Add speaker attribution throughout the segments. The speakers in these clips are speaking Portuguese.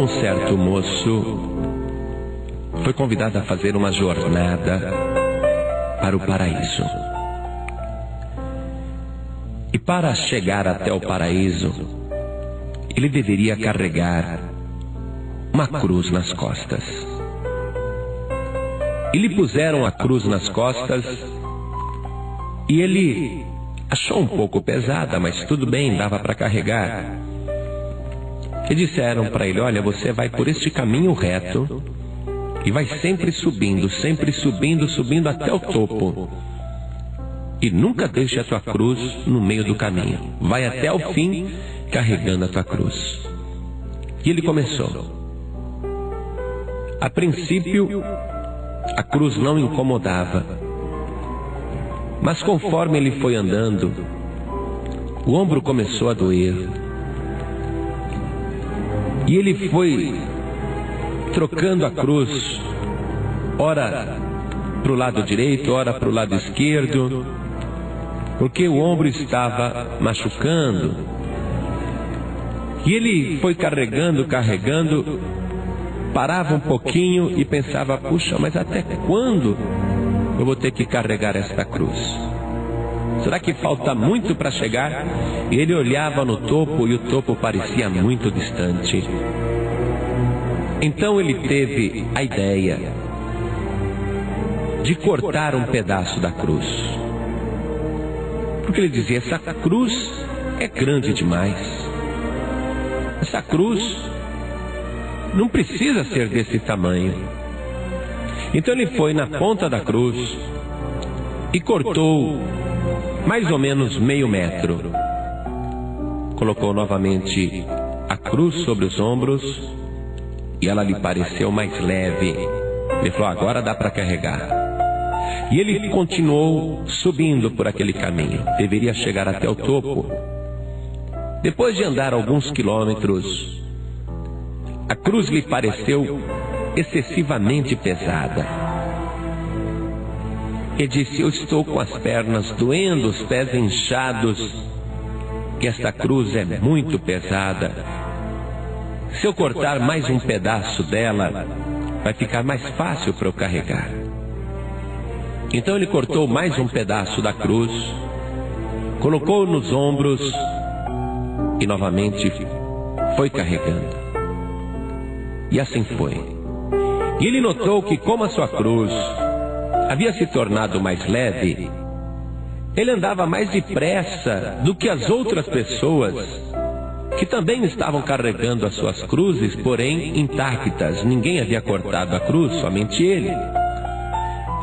Speaker 1: Um certo moço foi convidado a fazer uma jornada para o paraíso. E para chegar até o paraíso, ele deveria carregar uma cruz nas costas. E lhe puseram a cruz nas costas e ele achou um pouco pesada, mas tudo bem, dava para carregar. E disseram para ele: olha, você vai por este caminho reto e vai sempre subindo, subindo até o topo. E nunca deixe a tua cruz no meio do caminho. Vai até o fim carregando a tua cruz. E ele começou. A princípio, a cruz não incomodava. Mas conforme ele foi andando, o ombro começou a doer. E ele foi trocando a cruz, ora para o lado direito, ora para o lado esquerdo, porque o ombro estava machucando. E ele foi carregando, parava um pouquinho e pensava: puxa, mas até quando eu vou ter que carregar esta cruz? Será que falta muito para chegar? E ele olhava no topo e o topo parecia muito distante. Então ele teve a ideia de cortar um pedaço da cruz. Porque ele dizia: essa cruz é grande demais. Essa cruz não precisa ser desse tamanho. Então ele foi na ponta da cruz e cortou mais ou menos meio metro. Colocou novamente a cruz sobre os ombros e ela lhe pareceu mais leve. Ele falou: agora dá para carregar. E ele continuou subindo por aquele caminho. Deveria chegar até o topo. Depois de andar alguns quilômetros, a cruz lhe pareceu excessivamente pesada. Ele disse: eu estou com as pernas doendo, os pés inchados, que esta cruz é muito pesada. Se eu cortar mais um pedaço dela, vai ficar mais fácil para eu carregar. Então ele cortou mais um pedaço da cruz, colocou nos ombros e novamente foi carregando. E assim foi. E ele notou que, como a sua cruz havia se tornado mais leve, ele andava mais depressa do que as outras pessoas que também estavam carregando as suas cruzes, porém intactas. Ninguém havia cortado a cruz, somente ele.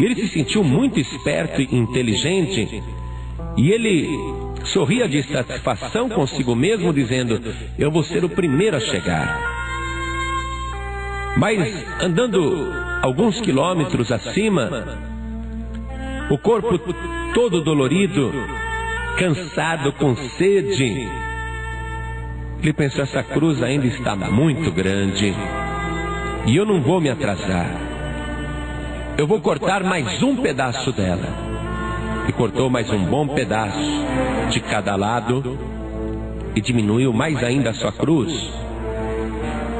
Speaker 1: E ele se sentiu muito esperto e inteligente, e ele sorria de satisfação consigo mesmo, dizendo: eu vou ser o primeiro a chegar. Mas andando alguns quilômetros acima, o corpo todo dolorido, cansado, com sede, ele pensou: essa cruz ainda está muito grande e eu não vou me atrasar. Eu vou cortar mais um pedaço dela. E cortou mais um bom pedaço de cada lado e diminuiu mais ainda a sua cruz.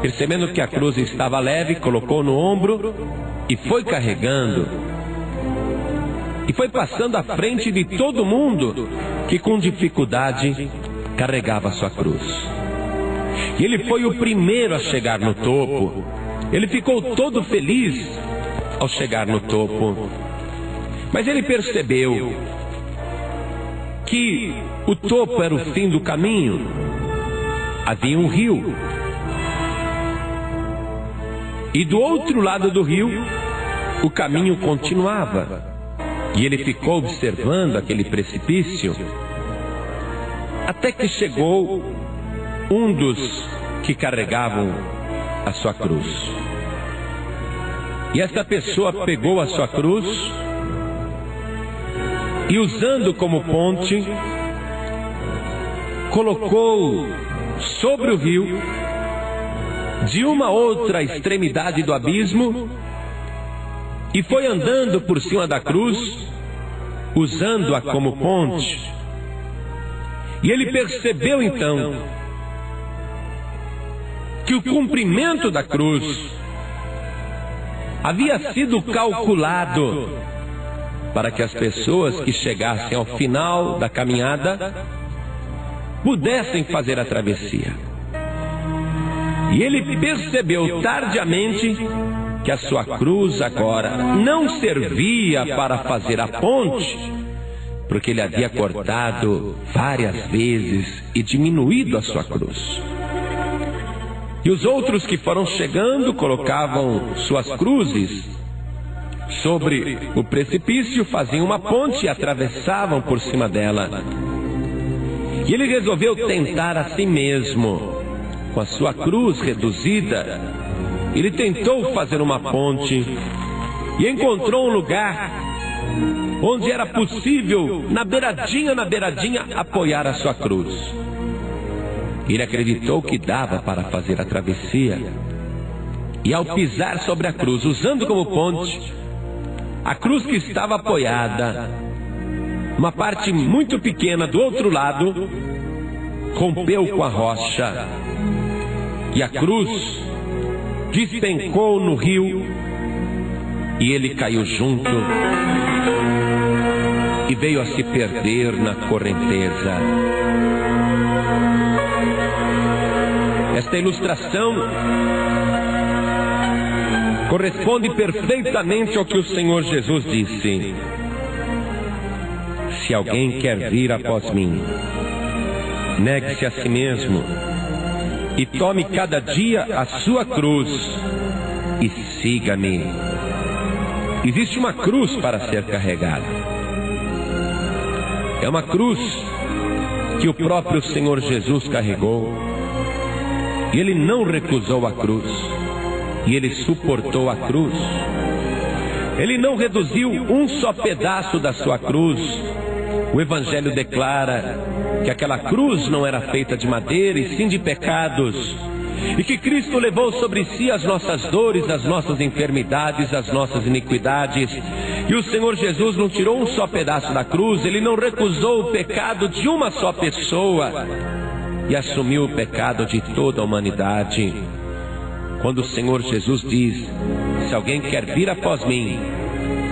Speaker 1: Percebendo que a cruz estava leve, colocou no ombro e foi carregando. E foi passando à frente de todo mundo que com dificuldade carregava a sua cruz. E ele foi o primeiro a chegar no topo. Ele ficou todo feliz ao chegar no topo. Mas ele percebeu que o topo era o fim do caminho. Havia um rio. E do outro lado do rio, o caminho continuava. E ele ficou observando aquele precipício, até que chegou um dos que carregavam a sua cruz. E essa pessoa pegou a sua cruz e, usando como ponte, colocou sobre o rio, de uma outra extremidade do abismo, e foi andando por cima da cruz, usando-a como ponte. E ele percebeu então que o comprimento da cruz havia sido calculado para que as pessoas que chegassem ao final da caminhada pudessem fazer a travessia. E ele percebeu tardiamente que a sua cruz agora não servia para fazer a ponte, porque ele havia cortado várias vezes e diminuído a sua cruz. E os outros que foram chegando colocavam suas cruzes sobre o precipício, faziam uma ponte e atravessavam por cima dela. E ele resolveu tentar a si mesmo, com a sua cruz reduzida. Ele tentou fazer uma ponte e encontrou um lugar onde era possível, na beiradinha, apoiar a sua cruz. Ele acreditou que dava para fazer a travessia. E ao pisar sobre a cruz, usando como ponte a cruz que estava apoiada, uma parte muito pequena do outro lado rompeu com a rocha e a cruz despencou no rio e ele caiu junto e veio a se perder na correnteza. Esta ilustração corresponde perfeitamente ao que o Senhor Jesus disse: se alguém quer vir após mim, negue-se a si mesmo e tome cada dia a sua cruz e siga-me. Existe uma cruz para ser carregada. É uma cruz que o próprio Senhor Jesus carregou. E ele não recusou a cruz. E ele suportou a cruz. Ele não reduziu um só pedaço da sua cruz. O Evangelho declara que aquela cruz não era feita de madeira e sim de pecados, e que Cristo levou sobre si as nossas dores, as nossas enfermidades, as nossas iniquidades. E o Senhor Jesus não tirou um só pedaço da cruz. Ele não recusou o pecado de uma só pessoa e assumiu o pecado de toda a humanidade. Quando o Senhor Jesus diz: se alguém quer vir após mim,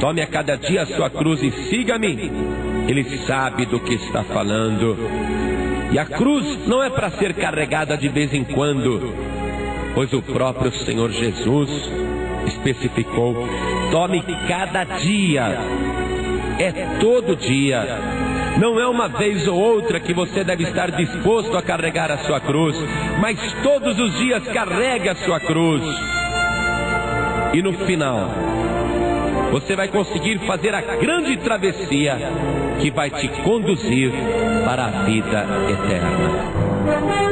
Speaker 1: tome a cada dia a sua cruz e siga-me, ele sabe do que está falando. E a cruz não é para ser carregada de vez em quando, pois o próprio Senhor Jesus especificou: tome cada dia, é todo dia. Não é uma vez ou outra que você deve estar disposto a carregar a sua cruz, mas todos os dias carregue a sua cruz. E no final, você vai conseguir fazer a grande travessia que vai te conduzir para a vida eterna.